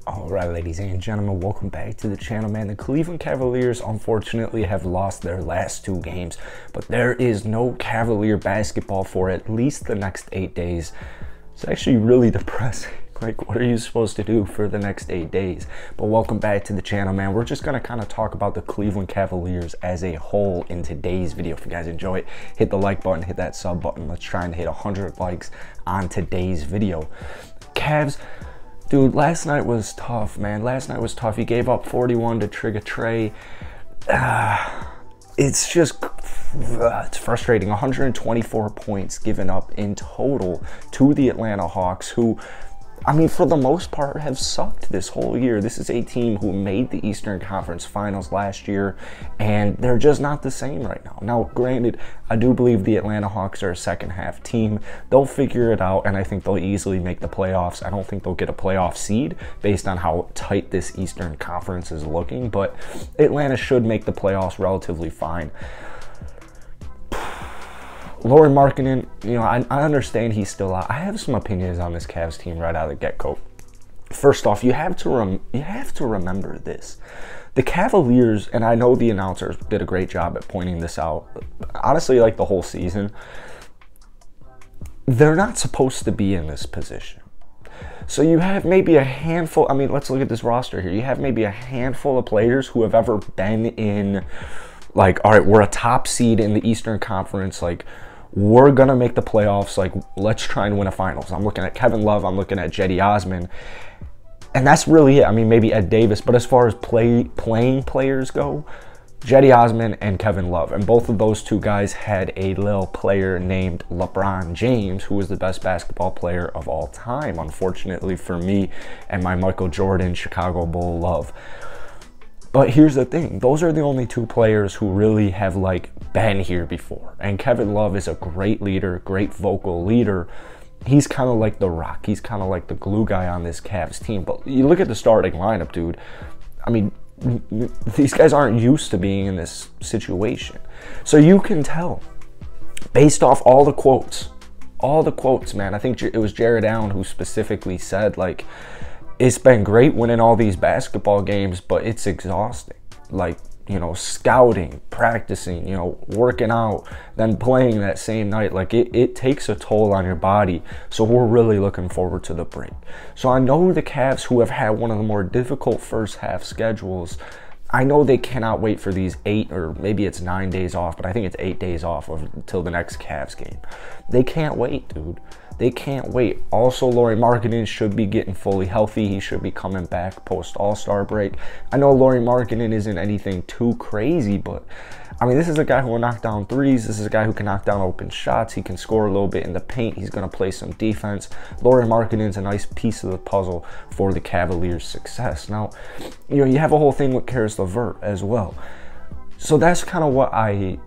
Alright, ladies and gentlemen, welcome back to the channel, man. The Cleveland Cavaliers unfortunately have lost their last 2 games, but there is no Cavalier basketball for at least the next 8 days. It's actually really depressing. Like, what are you supposed to do for the next 8 days? But welcome back to the channel, man. We're just gonna kind of talk about the Cleveland Cavaliers as a whole in today's video. If you guys enjoy it, hit the like button, hit that sub button. Let's try and hit 100 likes on today's video. Cavs, dude, last night was tough, man. Last night was tough. He gave up 41 to Trigger Trey. It's just, it's frustrating. 124 points given up in total to the Atlanta Hawks, who, I mean, for the most part, have sucked this whole year. This is a team who made the Eastern Conference Finals last year, and they're just not the same right now. Now, granted, I do believe the Atlanta Hawks are a second-half team. They'll figure it out, and I think they'll easily make the playoffs. I don't think they'll get a playoff seed based on how tight this Eastern Conference is looking, but Atlanta should make the playoffs relatively fine. Lauri Markkanen, you know, I understand he's still out. I have some opinions on this Cavs team right out of the get-go. First off, you have to remember this. The Cavaliers, and I know the announcers did a great job at pointing this out, honestly, like the whole season, they're not supposed to be in this position. So you have maybe a handful, I mean, let's look at this roster here. You have maybe a handful of players who have ever been in, like, all right, we're a top seed in the Eastern Conference, like, we're going to make the playoffs, like, let's try and win a finals. I'm looking at Kevin Love, I'm looking at Cedi Osman, and that's really it. I mean, maybe Ed Davis, but as far as playing players go, Cedi Osman and Kevin Love, and both of those two guys had a little player named LeBron James, who was the best basketball player of all time, unfortunately for me and my Michael Jordan Chicago Bull love. But here's the thing, those are the only 2 players who really have, like, been here before. And Kevin Love is a great leader, great vocal leader. He's kind of like the rock. He's kind of like the glue guy on this Cavs team. But you look at the starting lineup, dude. I mean, these guys aren't used to being in this situation. So you can tell, based off all the quotes, man. I think it was Jared Allen who specifically said, like, it's been great winning all these basketball games, but it's exhausting. Like, you know, scouting, practicing, you know, working out, then playing that same night. Like, it takes a toll on your body. So we're really looking forward to the break. So I know the Cavs, who have had one of the more difficult first half schedules, I know they cannot wait for these 8 or maybe it's 9 days off, but I think it's 8 days off until the next Cavs game. They can't wait, dude. They can't wait. Also, Lauri Markkanen should be getting fully healthy. He should be coming back post All-Star break. I know Lauri Markkanen isn't anything too crazy, but I mean, this is a guy who will knock down threes. This is a guy who can knock down open shots. He can score a little bit in the paint. He's going to play some defense. Lauri Markkanen's a nice piece of the puzzle for the Cavaliers' success. Now, you know, you have a whole thing with Caris LeVert as well. So that's kind of what I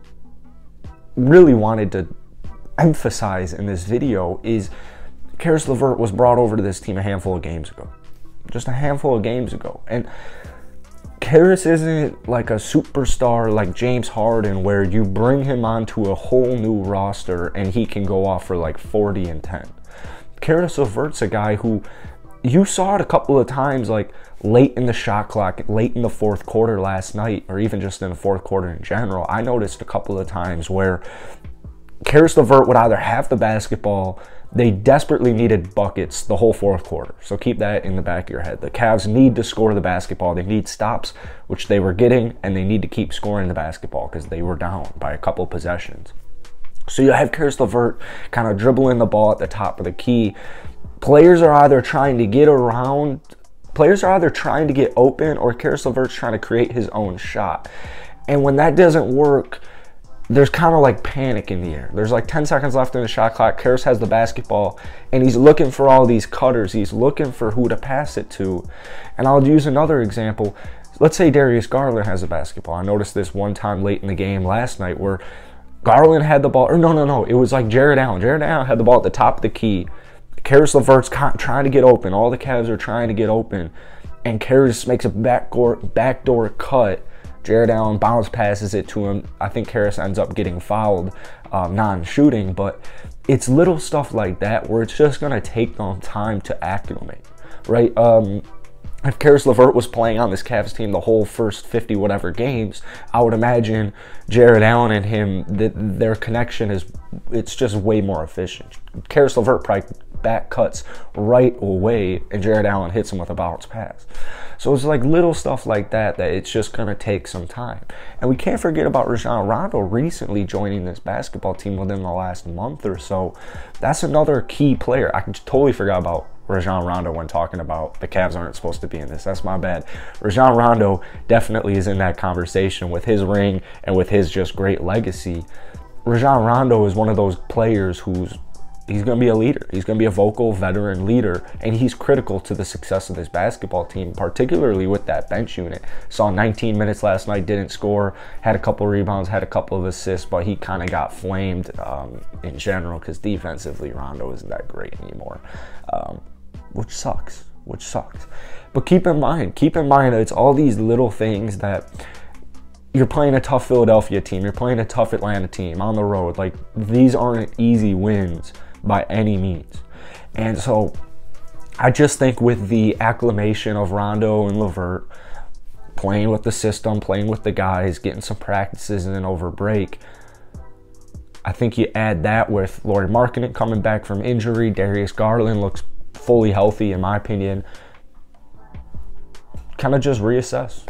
really wanted to emphasize in this video is Caris LeVert was brought over to this team a handful of games ago. Just a handful of games ago. And Caris isn't like a superstar like James Harden where you bring him onto a whole new roster and he can go off for like 40 and 10. Caris LeVert's a guy who you saw it a couple of times, like late in the shot clock, late in the 4th quarter last night, or even just in the 4th quarter in general. I noticed a couple of times where Caris LeVert would either have the basketball, they desperately needed buckets the whole 4th quarter. So keep that in the back of your head. The Cavs need to score the basketball. They need stops, which they were getting, and they need to keep scoring the basketball because they were down by a couple possessions. So you have Caris LeVert kind of dribbling the ball at the top of the key. Players are either trying to get around, players are either trying to get open, or Caris LeVert's trying to create his own shot. And when that doesn't work, there's kind of like panic in the air. There's like 10 seconds left in the shot clock. Caris has the basketball, and he's looking for all these cutters. He's looking for who to pass it to. And I'll use another example. Let's say Darius Garland has the basketball. I noticed this one time late in the game last night where Garland had the ball. Or no. It was like Jared Allen. Jared Allen had the ball at the top of the key. Caris LeVert's trying to get open. All the Cavs are trying to get open. And Caris makes a backdoor cut. Jared Allen bounce passes it to him. I think Caris ends up getting fouled, non-shooting, but it's little stuff like that where it's just going to take them time to acclimate, right? if Karis LeVert was playing on this Cavs team the whole first 50 whatever games, I would imagine Jared Allen and him, their connection it's just way more efficient. Karis LeVert probably back cuts right away, and Jared Allen hits him with a bounce pass. So it's like little stuff like that it's just going to take some time. And we can't forget about Rajon Rondo recently joining this basketball team within the last month or so. That's another key player. I totally forgot about Rajon Rondo when talking about the Cavs aren't supposed to be in this. That's my bad. Rajon Rondo definitely is in that conversation with his ring and with his just great legacy. Rajon Rondo is one of those players he's going to be a leader. He's going to be a vocal veteran leader, and he's critical to the success of this basketball team, particularly with that bench unit. Saw 19 minutes last night, didn't score, had a couple rebounds, had a couple of assists, but he kind of got flamed in general because defensively Rondo isn't that great anymore, which sucks. But keep in mind it's all these little things that you're playing a tough Philadelphia team, you're playing a tough Atlanta team on the road. Like, these aren't easy wins by any means. And so I just think with the acclimation of Rondo and LeVert, playing with the system, playing with the guys, getting some practices in over break, I think you add that with Lauri Markkanen coming back from injury, Darius Garland looks fully healthy in my opinion, kind of just reassess.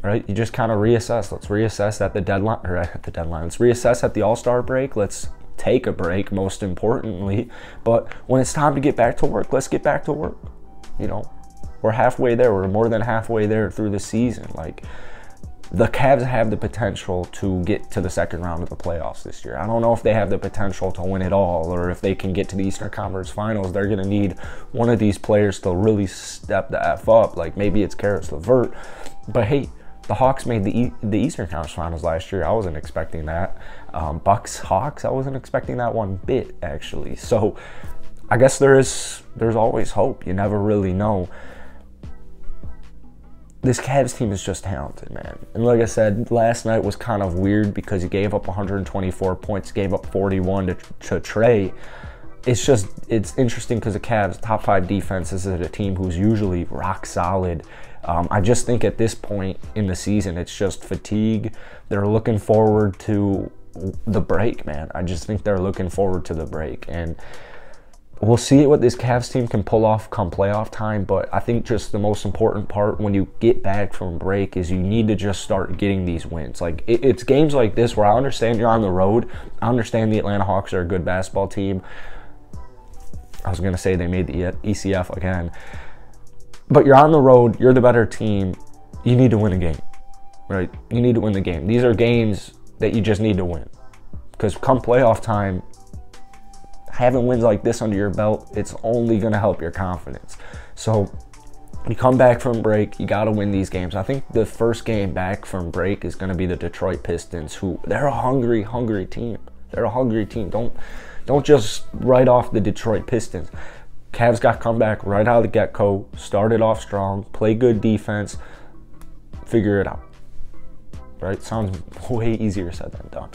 Right? You just kind of reassess. Let's reassess at the deadline, Let's reassess at the All-Star break. Let's take a break, most importantly. But when it's time to get back to work, let's get back to work. You know, we're halfway there. We're more than halfway there through the season. Like, the Cavs have the potential to get to the second round of the playoffs this year. I don't know if they have the potential to win it all, or if they can get to the Eastern Conference Finals. They're going to need one of these players to really step the F up. Like, maybe it's Karis LeVert. But hey, the Hawks made the Eastern Conference Finals last year. I wasn't expecting that. Bucks-Hawks, I wasn't expecting that one bit, actually. So I guess there's always hope. You never really know. This Cavs team is just talented, man. And like I said, last night was kind of weird because he gave up 124 points, gave up 41 to Trae. It's interesting because the Cavs' top 5 defense is a team who's usually rock solid. I just think at this point in the season, it's just fatigue. They're looking forward to the break, man. I just think they're looking forward to the break. And we'll see what this Cavs team can pull off come playoff time. But I think just the most important part when you get back from break is you need to just start getting these wins. Like, it's games like this where I understand you're on the road. I understand the Atlanta Hawks are a good basketball team. I was going to say they made the ECF again. But you're on the road, you're the better team, you need to win a game, right? You need to win the game. These are games that you just need to win. Because come playoff time, having wins like this under your belt, it's only going to help your confidence. So you come back from break, you got to win these games. I think the first game back from break is going to be the Detroit Pistons, they're a hungry team. They're a hungry team. Don't just write off the Detroit Pistons. Cavs got come back right out of the get-go, started off strong, play good defense, figure it out. Right? Sounds way easier said than done.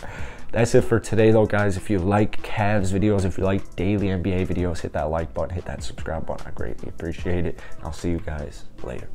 That's it for today, though, guys. If you like Cavs videos, if you like daily NBA videos, hit that like button, hit that subscribe button. I greatly appreciate it. I'll see you guys later.